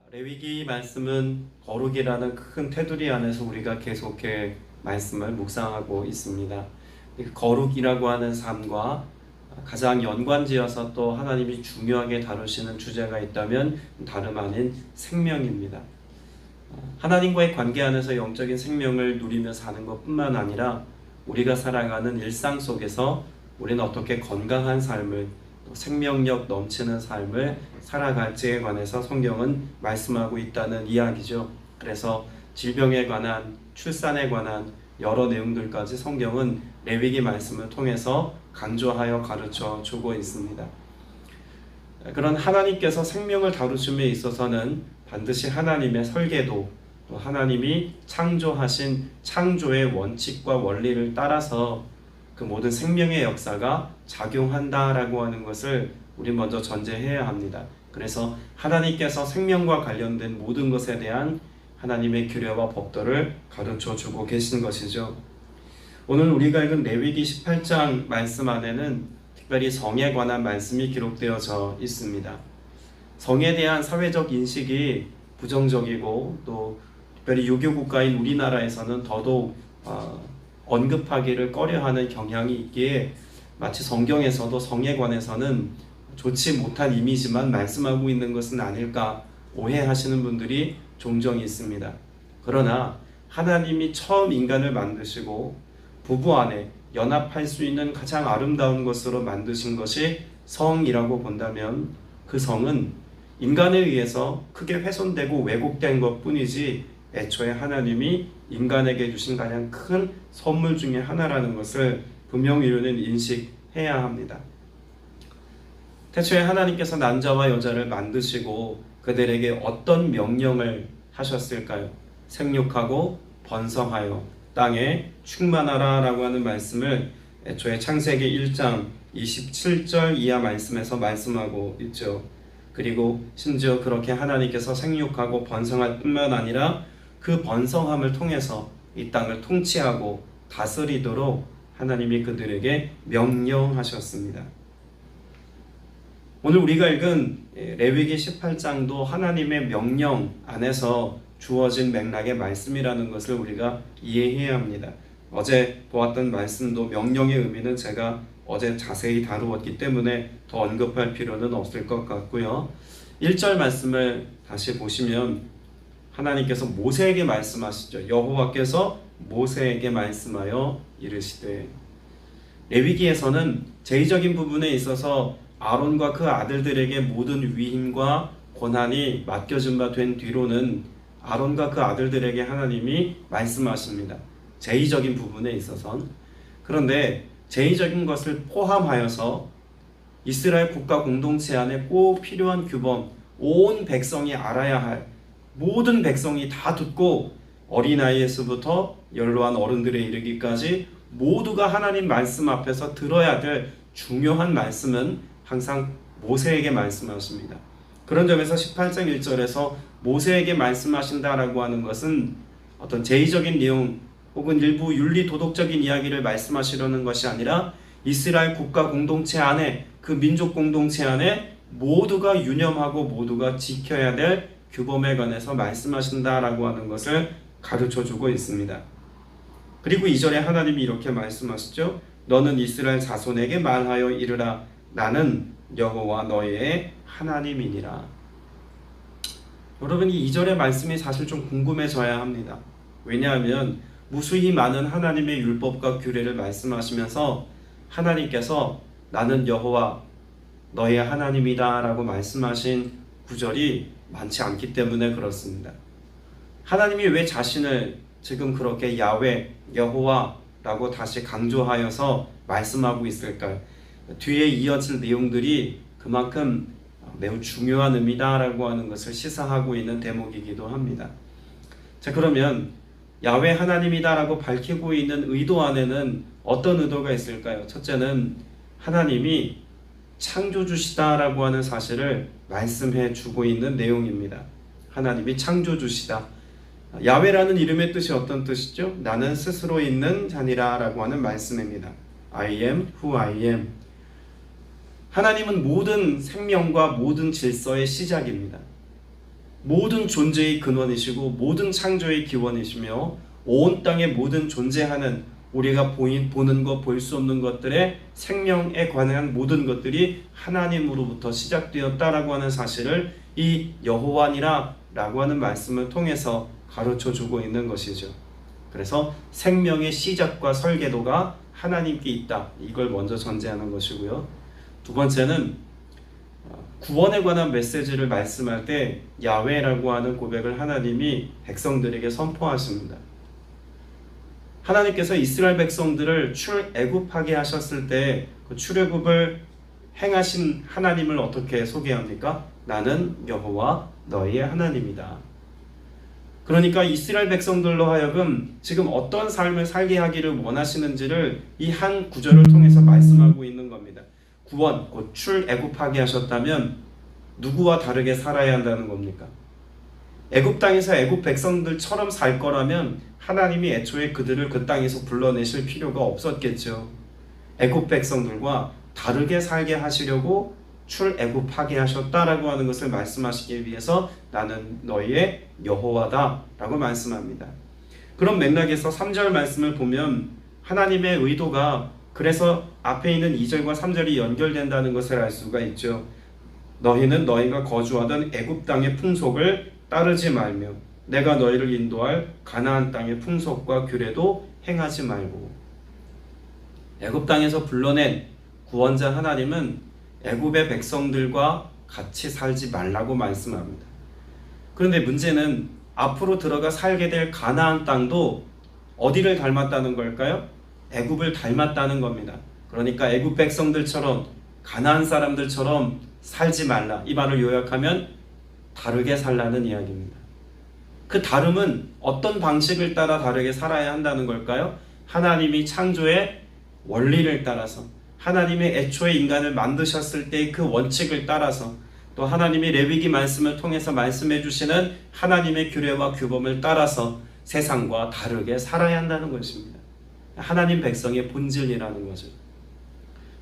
레위기 말씀은 거룩이라는 큰 테두리 안에서 우리가 계속해 말씀을 묵상하고 있습니다. 거룩이라고 하는 삶과 가장 연관지어서 또 하나님이 중요하게 다루시는 주제가 있다면 다름 아닌 생명입니다. 하나님과의 관계 안에서 영적인 생명을 누리며 사는 것뿐만 아니라 우리가 살아가는 일상 속에서 우리는 어떻게 건강한 삶을, 또 생명력 넘치는 삶을 살아갈지에 관해서 성경은 말씀하고 있다는 이야기죠. 그래서 질병에 관한, 출산에 관한 여러 내용들까지 성경은 레위기 말씀을 통해서 강조하여 가르쳐 주고 있습니다. 그런 하나님께서 생명을 다루심에 있어서는 반드시 하나님의 설계도, 또 하나님이 창조하신 창조의 원칙과 원리를 따라서 그 모든 생명의 역사가 작용한다라고 하는 것을 우리 먼저 전제해야 합니다. 그래서 하나님께서 생명과 관련된 모든 것에 대한 하나님의 규례와 법도를 가르쳐 주고 계신 것이죠. 오늘 우리가 읽은 레위기 18장 말씀 안에는 특별히 성에 관한 말씀이 기록되어져 있습니다. 성에 대한 사회적 인식이 부정적이고 또 특별히 유교 국가인 우리나라에서는 더더욱 언급하기를 꺼려하는 경향이 있기에 마치 성경에서도 성에 관해서는 좋지 못한 이미지만 말씀하고 있는 것은 아닐까 오해하시는 분들이 종종 있습니다. 그러나 하나님이 처음 인간을 만드시고 부부 안에 연합할 수 있는 가장 아름다운 것으로 만드신 것이 성이라고 본다면 그 성은 인간에 의해서 크게 훼손되고 왜곡된 것뿐이지 애초에 하나님이 인간에게 주신 가장 큰 선물 중에 하나라는 것을 분명히 우리는 인식해야 합니다. 태초에 하나님께서 남자와 여자를 만드시고 그들에게 어떤 명령을 하셨을까요? 생육하고 번성하여 땅에 충만하라 라고 하는 말씀을 애초에 창세기 1장 27절 이하 말씀에서 말씀하고 있죠. 그리고 심지어 그렇게 하나님께서 생육하고 번성할 뿐만 아니라 그 번성함을 통해서 이 땅을 통치하고 다스리도록 하나님이 그들에게 명령하셨습니다. 오늘 우리가 읽은 레위기 18장도 하나님의 명령 안에서 주어진 맥락의 말씀이라는 것을 우리가 이해해야 합니다. 어제 보았던 말씀도 명령의 의미는 제가 어제 자세히 다루었기 때문에 더 언급할 필요는 없을 것 같고요. 1절 말씀을 다시 보시면 하나님께서 모세에게 말씀하시죠. 여호와께서 모세에게 말씀하여 이르시되, 레위기에서는 제의적인 부분에 있어서 아론과 그 아들들에게 모든 위임과 권한이 맡겨진 바 된 뒤로는 아론과 그 아들들에게 하나님이 말씀하십니다. 제의적인 부분에 있어선. 그런데 제의적인 것을 포함하여서 이스라엘 국가 공동체 안에 꼭 필요한 규범, 온 백성이 알아야 할, 모든 백성이 다 듣고 어린아이에서부터 연로한 어른들에 이르기까지 모두가 하나님 말씀 앞에서 들어야 될 중요한 말씀은 항상 모세에게 말씀하십니다. 그런 점에서 18장 1절에서 모세에게 말씀하신다라고 하는 것은 어떤 제의적인 내용 혹은 일부 윤리 도덕적인 이야기를 말씀하시려는 것이 아니라 이스라엘 국가 공동체 안에, 그 민족 공동체 안에 모두가 유념하고 모두가 지켜야 될 규범에 관해서 말씀하신다라고 하는 것을 가르쳐주고 있습니다. 그리고 2절에 하나님이 이렇게 말씀하시죠. 너는 이스라엘 자손에게 말하여 이르라. 나는 여호와 너희의 하나님이니라. 여러분, 이 2절의 말씀이 사실 좀 궁금해져야 합니다. 왜냐하면 무수히 많은 하나님의 율법과 규례를 말씀하시면서 하나님께서 나는 여호와 너희의 하나님이다 라고 말씀하신 구절이 많지 않기 때문에 그렇습니다. 하나님이 왜 자신을 지금 그렇게 야훼, 여호와라고 다시 강조하여서 말씀하고 있을까요? 뒤에 이어질 내용들이 그만큼 매우 중요한 의미다라고 하는 것을 시사하고 있는 대목이기도 합니다. 자, 그러면 야훼 하나님이다라고 밝히고 있는 의도 안에는 어떤 의도가 있을까요? 첫째는 하나님이 창조주시다라고 하는 사실을 말씀해 주고 있는 내용입니다. 하나님이 창조주시다. 야훼라는 이름의 뜻이 어떤 뜻이죠? 나는 스스로 있는 자니라 라고 하는 말씀입니다. I am who I am. 하나님은 모든 생명과 모든 질서의 시작입니다. 모든 존재의 근원이시고 모든 창조의 기원이시며 온 땅의 모든 존재하는 우리가 보는 것, 볼 수 없는 것들의 생명에 관한 모든 것들이 하나님으로부터 시작되었다라고 하는 사실을 이 여호와니라 라고 하는 말씀을 통해서 가르쳐 주고 있는 것이죠. 그래서 생명의 시작과 설계도가 하나님께 있다. 이걸 먼저 전제하는 것이고요. 두 번째는 구원에 관한 메시지를 말씀할 때 야훼라고 하는 고백을 하나님이 백성들에게 선포하십니다. 하나님께서 이스라엘 백성들을 출애굽하게 하셨을 때 그 출애굽을 행하신 하나님을 어떻게 소개합니까? 나는 여호와 너희의 하나님이다. 그러니까 이스라엘 백성들로 하여금 지금 어떤 삶을 살게 하기를 원하시는지를 이 한 구절을 통해서 말씀하고 있는 겁니다. 구원, 곧 출애굽하게 하셨다면 누구와 다르게 살아야 한다는 겁니까? 애굽 땅에서 애굽 백성들처럼 살 거라면 하나님이 애초에 그들을 그 땅에서 불러내실 필요가 없었겠죠. 애굽 백성들과 다르게 살게 하시려고 출애굽하게 하셨다라고 하는 것을 말씀하시기 위해서 나는 너희의 여호와다 라고 말씀합니다. 그런 맥락에서 3절 말씀을 보면 하나님의 의도가 그래서 앞에 있는 2절과 3절이 연결된다는 것을 알 수가 있죠. 너희는 너희가 거주하던 애굽 땅의 풍속을 따르지 말며 내가 너희를 인도할 가나안 땅의 풍속과 규례도 행하지 말고. 애굽 땅에서 불러낸 구원자 하나님은 애굽의 백성들과 같이 살지 말라고 말씀합니다. 그런데 문제는 앞으로 들어가 살게 될 가나안 땅도 어디를 닮았다는 걸까요? 애굽을 닮았다는 겁니다. 그러니까 애굽 백성들처럼 가나안 사람들처럼 살지 말라. 이 말을 요약하면 다르게 살라는 이야기입니다. 그 다름은 어떤 방식을 따라 다르게 살아야 한다는 걸까요? 하나님이 창조의 원리를 따라서, 하나님의 애초에 인간을 만드셨을 때의 그 원칙을 따라서, 또 하나님이 레위기 말씀을 통해서 말씀해 주시는 하나님의 규례와 규범을 따라서 세상과 다르게 살아야 한다는 것입니다. 하나님 백성의 본질이라는 거죠.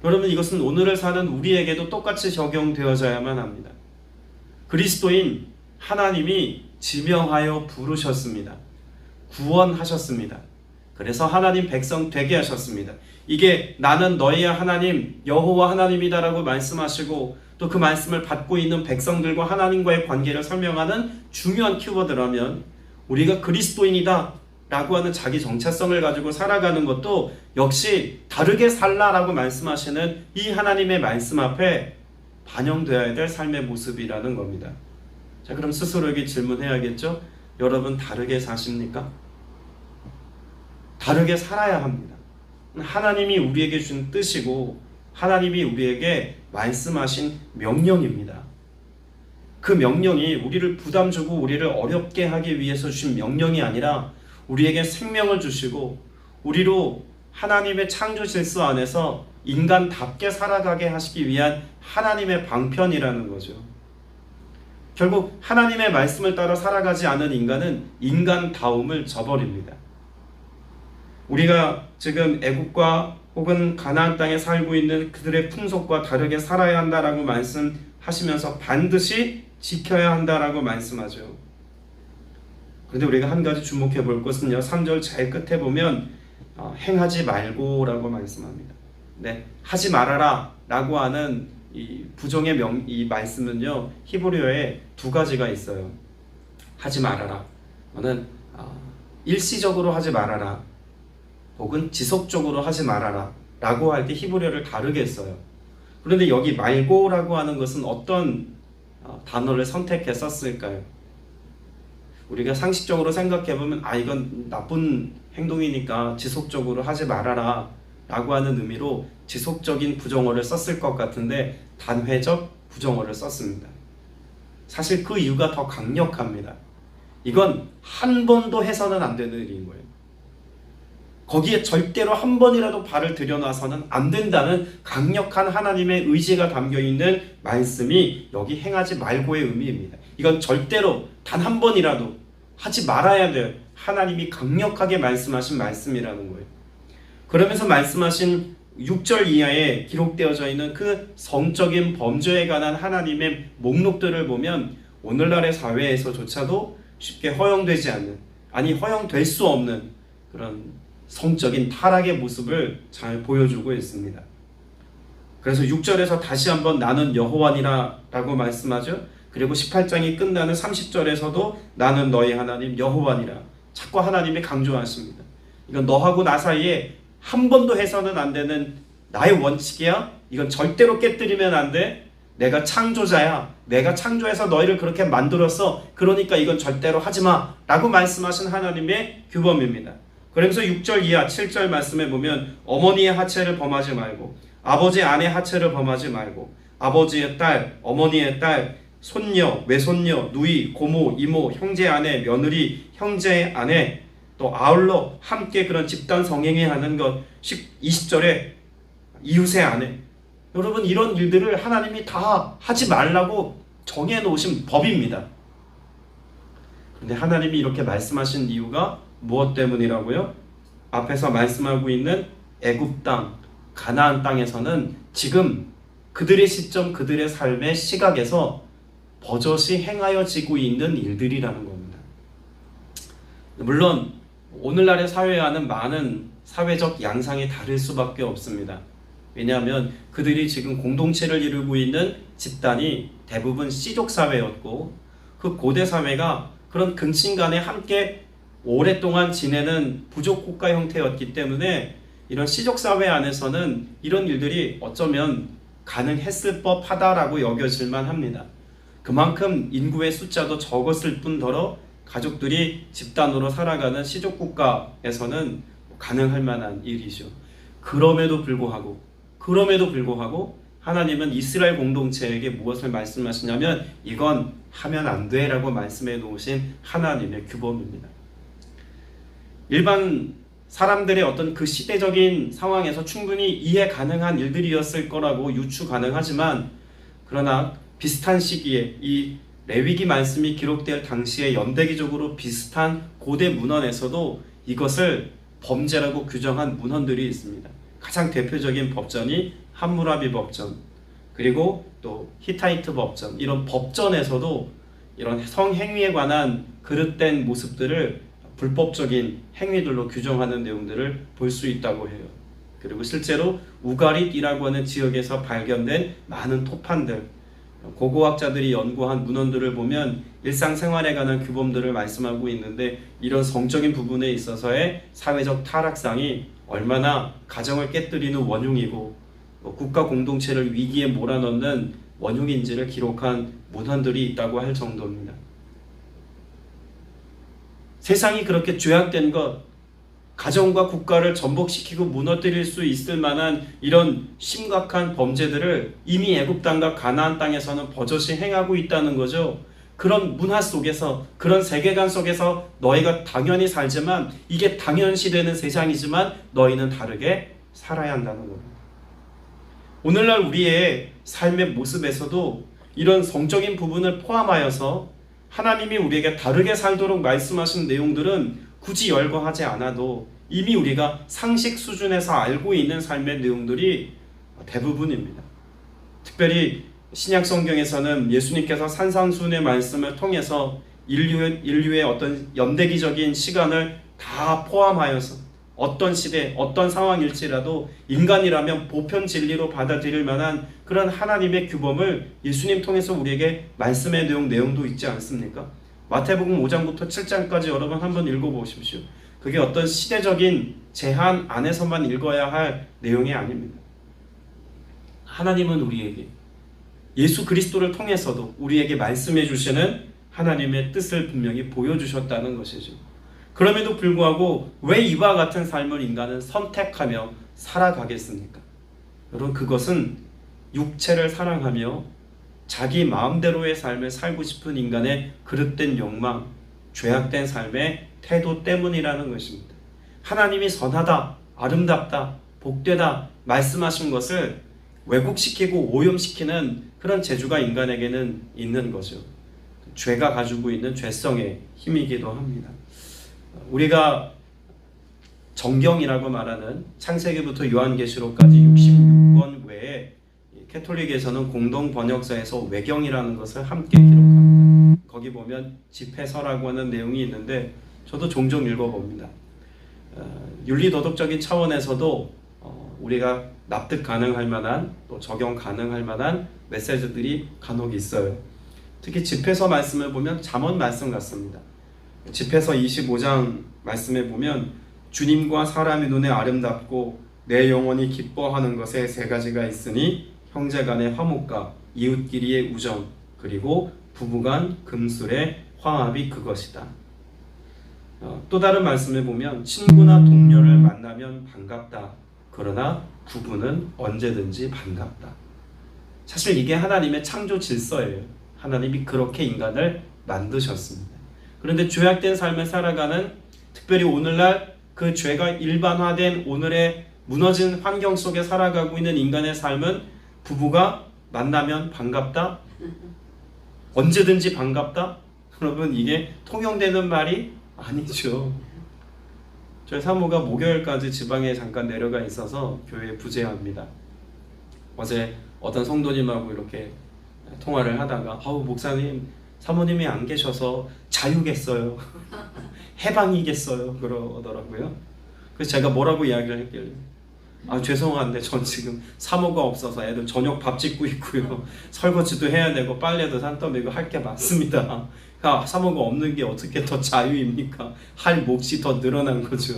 여러분, 이것은 오늘을 사는 우리에게도 똑같이 적용되어져야만 합니다. 그리스도인 하나님이 지명하여 부르셨습니다. 구원하셨습니다. 그래서 하나님 백성 되게 하셨습니다. 이게 나는 너희의 하나님 여호와 하나님이다라고 말씀하시고 또 그 말씀을 받고 있는 백성들과 하나님과의 관계를 설명하는 중요한 키워드라면 우리가 그리스도인이다 라고 하는 자기 정체성을 가지고 살아가는 것도 역시 다르게 살라라고 말씀하시는 이 하나님의 말씀 앞에 반영되어야 될 삶의 모습이라는 겁니다. 자, 그럼 스스로에게 질문해야겠죠? 여러분 다르게 사십니까? 다르게 살아야 합니다. 하나님이 우리에게 준 뜻이고 하나님이 우리에게 말씀하신 명령입니다. 그 명령이 우리를 부담 주고 우리를 어렵게 하기 위해서 주신 명령이 아니라 우리에게 생명을 주시고 우리로 하나님의 창조 질서 안에서 인간답게 살아가게 하시기 위한 하나님의 방편이라는 거죠. 결국 하나님의 말씀을 따라 살아가지 않은 인간은 인간다움을 저버립니다. 우리가 지금 애국과 혹은 가나안 땅에 살고 있는 그들의 풍속과 다르게 살아야 한다라고 말씀하시면서 반드시 지켜야 한다라고 말씀하죠. 그런데 우리가 한 가지 주목해 볼 것은요, 3절 제일 끝에 보면 행하지 말고라고 말씀합니다. 네, 하지 말아라 라고 하는 이 부정의 이 말씀은요, 히브리어에 두 가지가 있어요. 하지 말아라. 저는 일시적으로 하지 말아라. 혹은 지속적으로 하지 말아라 라고 할 때 히브리어를 다르게 써요. 그런데 여기 말고라고 하는 것은 어떤 단어를 선택해 썼을까요? 우리가 상식적으로 생각해보면 이건 나쁜 행동이니까 지속적으로 하지 말아라 라고 하는 의미로 지속적인 부정어를 썼을 것 같은데 단회적 부정어를 썼습니다. 사실 그 이유가 더 강력합니다. 이건 한 번도 해서는 안 되는 일인 거예요. 거기에 절대로 한 번이라도 발을 들여놔서는 안 된다는 강력한 하나님의 의지가 담겨있는 말씀이 여기 행하지 말고의 의미입니다. 이건 절대로 단 한 번이라도 하지 말아야 돼요. 하나님이 강력하게 말씀하신 말씀이라는 거예요. 그러면서 말씀하신 6절 이하에 기록되어져 있는 그 성적인 범죄에 관한 하나님의 목록들을 보면 오늘날의 사회에서조차도 쉽게 허용되지 않는, 아니 허용될 수 없는 그런 성적인 타락의 모습을 잘 보여주고 있습니다. 그래서 6절에서 다시 한번 나는 여호와니라 라고 말씀하죠. 그리고 18장이 끝나는 30절에서도 나는 너희 하나님 여호와니라 자꾸 하나님이 강조하십니다. 이건 너하고 나 사이에 한 번도 해서는 안 되는 나의 원칙이야. 이건 절대로 깨뜨리면 안 돼. 내가 창조자야. 내가 창조해서 너희를 그렇게 만들었어. 그러니까 이건 절대로 하지마 라고 말씀하신 하나님의 규범입니다. 그러면서 6절 이하 7절 말씀에 보면 어머니의 하체를 범하지 말고, 아버지의 아내 하체를 범하지 말고, 아버지의 딸, 어머니의 딸, 손녀, 외손녀, 누이, 고모, 이모, 형제 아내, 며느리, 형제 아내, 또 아울러 함께 그런 집단 성행위 하는 것. 20절에 이웃의 아내. 여러분, 이런 일들을 하나님이 다 하지 말라고 정해놓으신 법입니다. 그런데 하나님이 이렇게 말씀하신 이유가 무엇 때문이라고요? 앞에서 말씀하고 있는 애굽 땅, 가나안 땅에서는 지금 그들의 시점, 그들의 삶의 시각에서 버젓이 행하여지고 있는 일들이라는 겁니다. 물론 오늘날의 사회와는 많은 사회적 양상이 다를 수밖에 없습니다. 왜냐하면 그들이 지금 공동체를 이루고 있는 집단이 대부분 씨족 사회였고, 그 고대 사회가 그런 근친 간에 함께 오랫동안 지내는 부족 국가 형태였기 때문에 이런 씨족 사회 안에서는 이런 일들이 어쩌면 가능했을 법하다라고 여겨질만 합니다. 그만큼 인구의 숫자도 적었을 뿐더러 가족들이 집단으로 살아가는 씨족 국가에서는 가능할 만한 일이죠. 그럼에도 불구하고 하나님은 이스라엘 공동체에게 무엇을 말씀하시냐면 이건 하면 안 돼라고 말씀해 놓으신 하나님의 규범입니다. 일반 사람들의 어떤 그 시대적인 상황에서 충분히 이해 가능한 일들이었을 거라고 유추 가능하지만, 그러나 비슷한 시기에 이 레위기 말씀이 기록될 당시에 연대기적으로 비슷한 고대 문헌에서도 이것을 범죄라고 규정한 문헌들이 있습니다. 가장 대표적인 법전이 함무라비 법전, 그리고 또 히타이트 법전, 이런 법전에서도 이런 성행위에 관한 그릇된 모습들을 불법적인 행위들로 규정하는 내용들을 볼 수 있다고 해요. 그리고 실제로 우가릿이라고 하는 지역에서 발견된 많은 토판들, 고고학자들이 연구한 문헌들을 보면 일상생활에 관한 규범들을 말씀하고 있는데, 이런 성적인 부분에 있어서의 사회적 타락상이 얼마나 가정을 깨뜨리는 원흉이고 국가 공동체를 위기에 몰아넣는 원흉인지를 기록한 문헌들이 있다고 할 정도입니다. 세상이 그렇게 죄악된 것, 가정과 국가를 전복시키고 무너뜨릴 수 있을 만한 이런 심각한 범죄들을 이미 애굽 땅과 가나안 땅에서는 버젓이 행하고 있다는 거죠. 그런 문화 속에서, 그런 세계관 속에서 너희가 당연히 살지만, 이게 당연시되는 세상이지만 너희는 다르게 살아야 한다는 겁니다. 오늘날 우리의 삶의 모습에서도 이런 성적인 부분을 포함하여서 하나님이 우리에게 다르게 살도록 말씀하신 내용들은 굳이 열거하지 않아도 이미 우리가 상식 수준에서 알고 있는 삶의 내용들이 대부분입니다. 특별히 신약 성경에서는 예수님께서 산상수훈의 말씀을 통해서 인류의 어떤 연대기적인 시간을 다 포함하여서 어떤 시대, 어떤 상황일지라도 인간이라면 보편 진리로 받아들일 만한 그런 하나님의 규범을 예수님 통해서 우리에게 말씀해 놓은 내용도 있지 않습니까? 마태복음 5장부터 7장까지 여러분 한번 읽어보십시오. 그게 어떤 시대적인 제한 안에서만 읽어야 할 내용이 아닙니다. 하나님은 우리에게 예수 그리스도를 통해서도 우리에게 말씀해 주시는 하나님의 뜻을 분명히 보여주셨다는 것이죠. 그럼에도 불구하고 왜 이와 같은 삶을 인간은 선택하며 살아가겠습니까? 여러분, 그것은 육체를 사랑하며 자기 마음대로의 삶을 살고 싶은 인간의 그릇된 욕망, 죄악된 삶의 태도 때문이라는 것입니다. 하나님이 선하다, 아름답다, 복되다 말씀하신 것을 왜곡시키고 오염시키는 그런 재주가 인간에게는 있는 거죠. 죄가 가지고 있는 죄성의 힘이기도 합니다. 우리가 정경이라고 말하는 창세기부터 요한계시록까지 66권 외에 캐톨릭에서는 공동 번역서에서 외경이라는 것을 함께 기록합니다. 거기 보면 집회서라고 하는 내용이 있는데 저도 종종 읽어봅니다. 윤리도덕적인 차원에서도 우리가 납득 가능할 만한 또 적용 가능할 만한 메시지들이 간혹 있어요. 특히 집회서 말씀을 보면 잠언 말씀 같습니다. 집회서 25장 말씀에 보면 주님과 사람의 눈에 아름답고 내 영혼이 기뻐하는 것에 세 가지가 있으니 형제간의 화목과 이웃끼리의 우정 그리고 부부간 금술의 화합이 그것이다. 또 다른 말씀에 보면 친구나 동료를 만나면 반갑다. 그러나 부부는 언제든지 반갑다. 사실 이게 하나님의 창조 질서예요. 하나님이 그렇게 인간을 만드셨습니다. 그런데 죄악된 삶을 살아가는 특별히 오늘날 그 죄가 일반화된 오늘의 무너진 환경 속에 살아가고 있는 인간의 삶은 부부가 만나면 반갑다? 언제든지 반갑다? 여러분 이게 통용되는 말이 아니죠. 저희 사모가 목요일까지 지방에 잠깐 내려가 있어서 교회에 부재합니다. 어제 어떤 성도님하고 이렇게 통화를 하다가 목사님 사모님이 안 계셔서 자유겠어요. 해방이겠어요. 그러더라고요. 그래서 제가 뭐라고 이야기를 했길래 죄송한데 전 지금 사모가 없어서 애들 저녁 밥 짓고 있고요. 설거지도 해야 되고 빨래도 산더미고 할 게 많습니다. 사모가 없는 게 어떻게 더 자유입니까? 할 몫이 더 늘어난 거죠.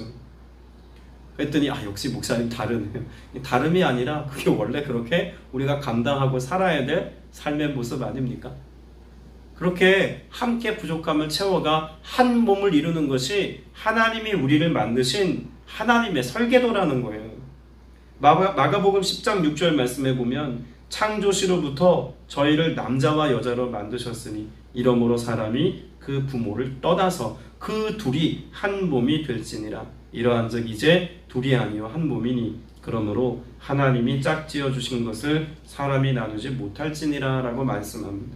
그랬더니 역시 목사님 다르네요. 다름이 아니라 그게 원래 그렇게 우리가 감당하고 살아야 될 삶의 모습 아닙니까? 그렇게 함께 부족함을 채워가 한 몸을 이루는 것이 하나님이 우리를 만드신 하나님의 설계도라는 거예요. 마가복음 10장 6절 말씀에 보면 창조시로부터 저희를 남자와 여자로 만드셨으니 이러므로 사람이 그 부모를 떠나서 그 둘이 한 몸이 될지니라. 이러한즉 이제 둘이 아니요 한 몸이니 그러므로 하나님이 짝지어 주신 것을 사람이 나누지 못할지니라 라고 말씀합니다.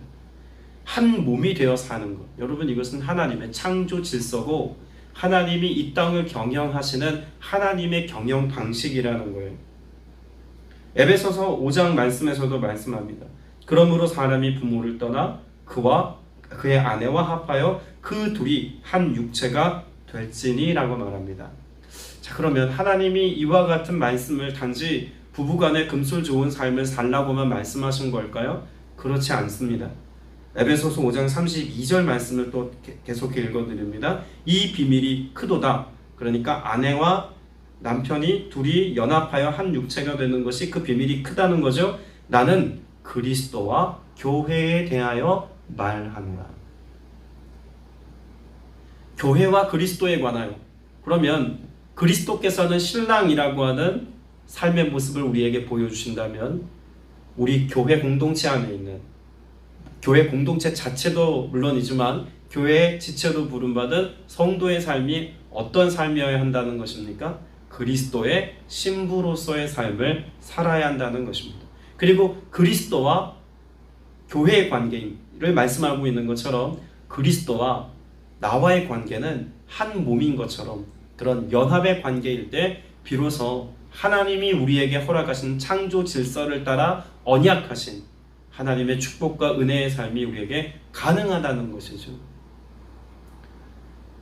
한 몸이 되어 사는 것, 여러분 이것은 하나님의 창조 질서고 하나님이 이 땅을 경영하시는 하나님의 경영 방식이라는 거예요. 에베소서 5장 말씀에서도 말씀합니다. 그러므로 사람이 부모를 떠나 그와 그의 아내와 합하여 그 둘이 한 육체가 될지니 라고 말합니다. 자, 그러면 하나님이 이와 같은 말씀을 단지 부부간의 금술 좋은 삶을 살라고만 말씀하신 걸까요? 그렇지 않습니다. 에베소서 5장 32절 말씀을 또 계속 읽어드립니다. 이 비밀이 크도다. 그러니까 아내와 남편이 둘이 연합하여 한 육체가 되는 것이 그 비밀이 크다는 거죠. 나는 그리스도와 교회에 대하여 말하노라. 교회와 그리스도에 관하여. 그러면 그리스도께서는 신랑이라고 하는 삶의 모습을 우리에게 보여주신다면 우리 교회 공동체 안에 있는 교회 공동체 자체도 물론이지만 교회의 지체로 부름받은 성도의 삶이 어떤 삶이어야 한다는 것입니까? 그리스도의 신부로서의 삶을 살아야 한다는 것입니다. 그리고 그리스도와 교회의 관계를 말씀하고 있는 것처럼 그리스도와 나와의 관계는 한 몸인 것처럼 그런 연합의 관계일 때 비로소 하나님이 우리에게 허락하신 창조 질서를 따라 언약하신 하나님의 축복과 은혜의 삶이 우리에게 가능하다는 것이죠.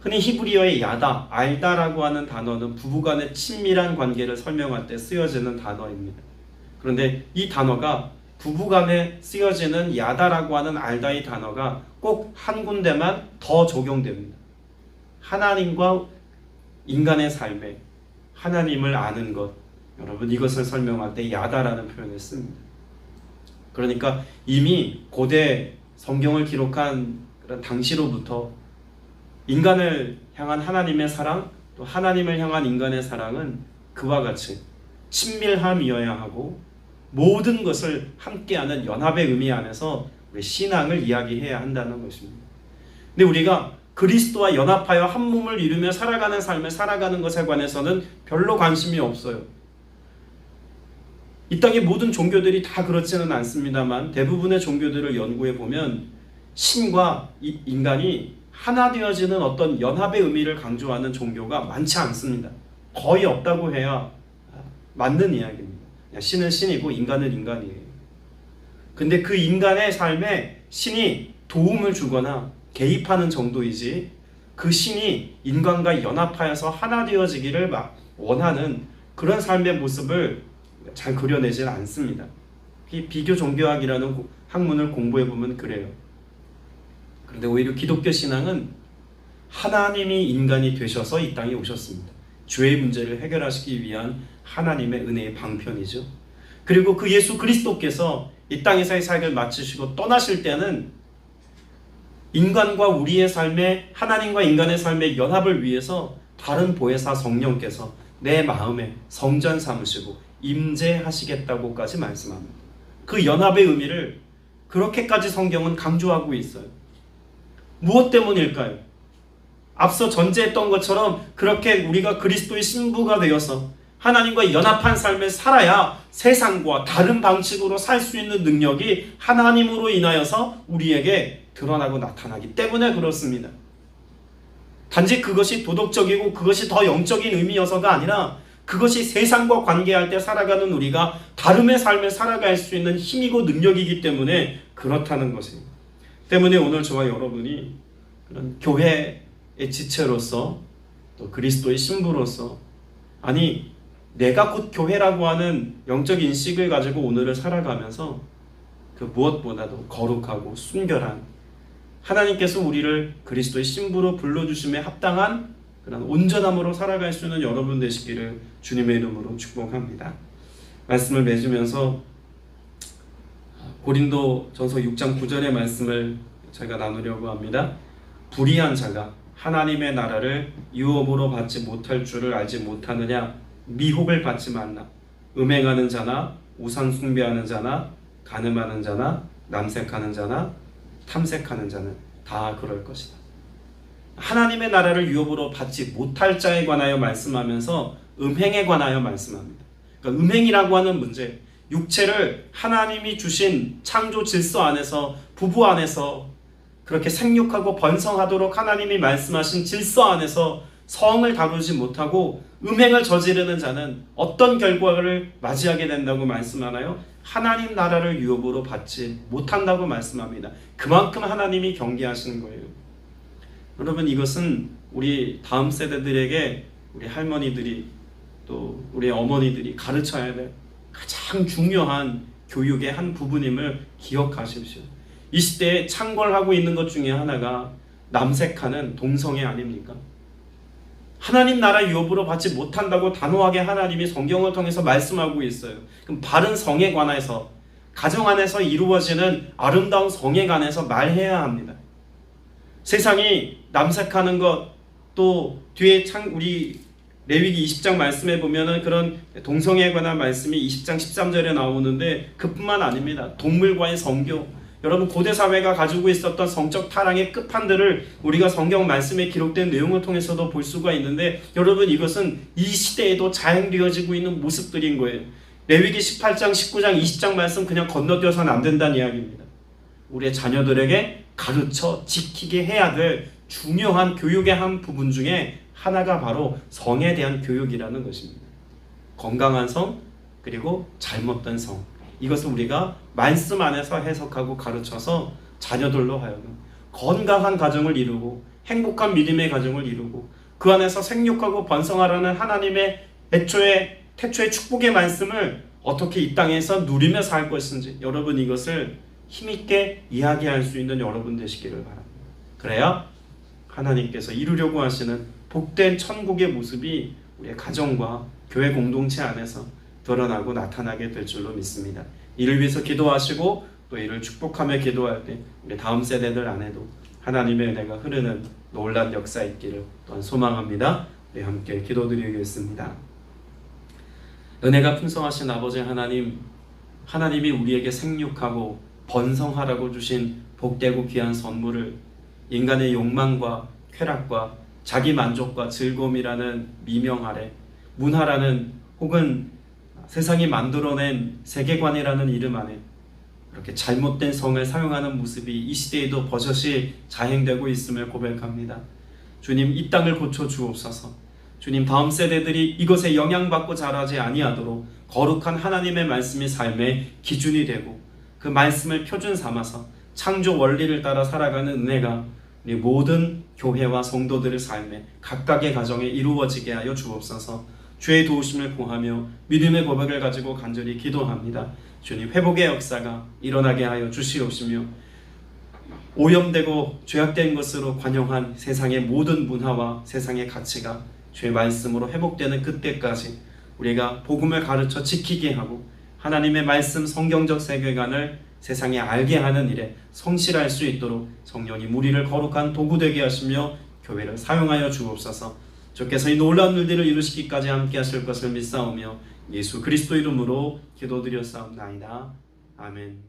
흔히 히브리어의 야다, 알다라고 하는 단어는 부부간의 친밀한 관계를 설명할 때 쓰여지는 단어입니다. 그런데 이 단어가 부부간에 쓰여지는 야다라고 하는 알다의 단어가 꼭 한 군데만 더 적용됩니다. 하나님과 인간의 삶에 하나님을 아는 것, 여러분 이것을 설명할 때 야다라는 표현을 씁니다. 그러니까 이미 고대 성경을 기록한 그런 당시로부터 인간을 향한 하나님의 사랑, 또 하나님을 향한 인간의 사랑은 그와 같이 친밀함이어야 하고 모든 것을 함께하는 연합의 의미 안에서 우리 신앙을 이야기해야 한다는 것입니다. 근데 우리가 그리스도와 연합하여 한 몸을 이루며 살아가는 삶을 살아가는 것에 관해서는 별로 관심이 없어요. 이 땅의 모든 종교들이 다 그렇지는 않습니다만 대부분의 종교들을 연구해 보면 신과 인간이 하나 되어지는 어떤 연합의 의미를 강조하는 종교가 많지 않습니다. 거의 없다고 해야 맞는 이야기입니다. 신은 신이고 인간은 인간이에요. 근데 그 인간의 삶에 신이 도움을 주거나 개입하는 정도이지 그 신이 인간과 연합하여서 하나 되어지기를 원하는 그런 삶의 모습을 잘 그려내지는 않습니다. 이 비교 종교학이라는 학문을 공부해 보면 그래요. 그런데 오히려 기독교 신앙은 하나님이 인간이 되셔서 이 땅에 오셨습니다. 죄의 문제를 해결하시기 위한 하나님의 은혜의 방편이죠. 그리고 그 예수 그리스도께서 이 땅에서의 삶을 마치시고 떠나실 때는 인간과 우리의 삶의, 하나님과 인간의 삶의 연합을 위해서 다른 보혜사 성령께서 내 마음에 성전 삼으시고 임재하시겠다고까지 말씀합니다. 그 연합의 의미를 그렇게까지 성경은 강조하고 있어요. 무엇 때문일까요? 앞서 전제했던 것처럼 그렇게 우리가 그리스도의 신부가 되어서 하나님과 연합한 삶을 살아야 세상과 다른 방식으로 살 수 있는 능력이 하나님으로 인하여서 우리에게 드러나고 나타나기 때문에 그렇습니다. 단지 그것이 도덕적이고 그것이 더 영적인 의미여서가 아니라 그것이 세상과 관계할 때 살아가는 우리가 다름의 삶을 살아갈 수 있는 힘이고 능력이기 때문에 그렇다는 것입니다. 때문에 오늘 저와 여러분이 그런 교회의 지체로서 또 그리스도의 신부로서, 아니 내가 곧 교회라고 하는 영적 인식을 가지고 오늘을 살아가면서 그 무엇보다도 거룩하고 순결한, 하나님께서 우리를 그리스도의 신부로 불러주심에 합당한 그런 온전함으로 살아갈 수 있는 여러분 되시기를 주님의 이름으로 축복합니다. 말씀을 맺으면서 고린도전서 6장 9절의 말씀을 제가 나누려고 합니다. 불의한 자가 하나님의 나라를 유업으로 받지 못할 줄을 알지 못하느냐. 미혹을 받지 말라. 음행하는 자나 우상 숭배하는 자나 간음하는 자나 남색하는 자나 탐색하는 자는 다 그럴 것이다. 하나님의 나라를 유업으로 받지 못할 자에 관하여 말씀하면서 음행에 관하여 말씀합니다. 그러니까 음행이라고 하는 문제, 육체를 하나님이 주신 창조 질서 안에서, 부부 안에서 그렇게 생육하고 번성하도록 하나님이 말씀하신 질서 안에서 성을 다루지 못하고 음행을 저지르는 자는 어떤 결과를 맞이하게 된다고 말씀하나요? 하나님 나라를 유업으로 받지 못한다고 말씀합니다. 그만큼 하나님이 경계하시는 거예요. 여러분, 이것은 우리 다음 세대들에게 우리 할머니들이 또 우리 어머니들이 가르쳐야 될 가장 중요한 교육의 한 부분임을 기억하십시오. 이 시대에 창궐하고 있는 것 중에 하나가 남색하는 동성애 아닙니까? 하나님 나라 유업으로 받지 못한다고 단호하게 하나님이 성경을 통해서 말씀하고 있어요. 그럼 바른 성에 관해서, 가정 안에서 이루어지는 아름다운 성에 관해서 말해야 합니다. 세상이 남색하는 것, 또 뒤에 우리 레위기 20장 말씀에 보면은 그런 동성애에 관한 말씀이 20장 13절에 나오는데 그뿐만 아닙니다. 동물과의 성교, 여러분 고대 사회가 가지고 있었던 성적 타락의 끝판들을 우리가 성경 말씀에 기록된 내용을 통해서도 볼 수가 있는데, 여러분 이것은 이 시대에도 자행되어지고 있는 모습들인 거예요. 레위기 18장, 19장, 20장 말씀 그냥 건너뛰어서는 안 된다는 이야기입니다. 우리의 자녀들에게 가르쳐 지키게 해야 될 중요한 교육의 한 부분 중에 하나가 바로 성에 대한 교육이라는 것입니다. 건강한 성, 그리고 잘못된 성, 이것을 우리가 말씀 안에서 해석하고 가르쳐서 자녀들로 하여금 건강한 가정을 이루고 행복한 믿음의 가정을 이루고 그 안에서 생육하고 번성하라는 하나님의 태초의 축복의 말씀을 어떻게 이 땅에서 누리며 살 것인지, 여러분 이것을 힘있게 이야기할 수 있는 여러분 되시기를 바랍니다. 그래야 하나님께서 이루려고 하시는 복된 천국의 모습이 우리의 가정과 교회 공동체 안에서 드러나고 나타나게 될 줄로 믿습니다. 이를 위해서 기도하시고 또 이를 축복하며 기도할 때 우리 다음 세대들 안에도 하나님의 은혜가 흐르는 놀라운 역사 있기를 또한 소망합니다. 우리 함께 기도드리겠습니다. 은혜가 풍성하신 아버지 하나님, 하나님이 우리에게 생육하고 번성하라고 주신 복되고 귀한 선물을 인간의 욕망과 쾌락과 자기 만족과 즐거움이라는 미명 아래, 문화라는 혹은 세상이 만들어낸 세계관이라는 이름 안에 그렇게 잘못된 성을 사용하는 모습이 이 시대에도 버젓이 자행되고 있음을 고백합니다. 주님, 이 땅을 고쳐 주옵소서. 주님, 다음 세대들이 이것에 영향받고 자라지 아니하도록 거룩한 하나님의 말씀이 삶의 기준이 되고 그 말씀을 표준 삼아서 창조 원리를 따라 살아가는 은혜가 우리 모든 교회와 성도들의 삶에 각각의 가정에 이루어지게 하여 주옵소서. 주의 도우심을 구하며 믿음의 고백을 가지고 간절히 기도합니다. 주님, 회복의 역사가 일어나게 하여 주시옵시며 오염되고 죄악된 것으로 관영한 세상의 모든 문화와 세상의 가치가 주의 말씀으로 회복되는 그때까지 우리가 복음을 가르쳐 지키게 하고 하나님의 말씀 성경적 세계관을 세상에 알게 하는 일에 성실할 수 있도록 성령이 우리를 거룩한 도구 되게 하시며 교회를 사용하여 주옵소서. 주께서 이 놀라운 일들을 이루시기까지 함께 하실 것을 믿사오며 예수 그리스도 이름으로 기도드렸사옵나이다. 아멘.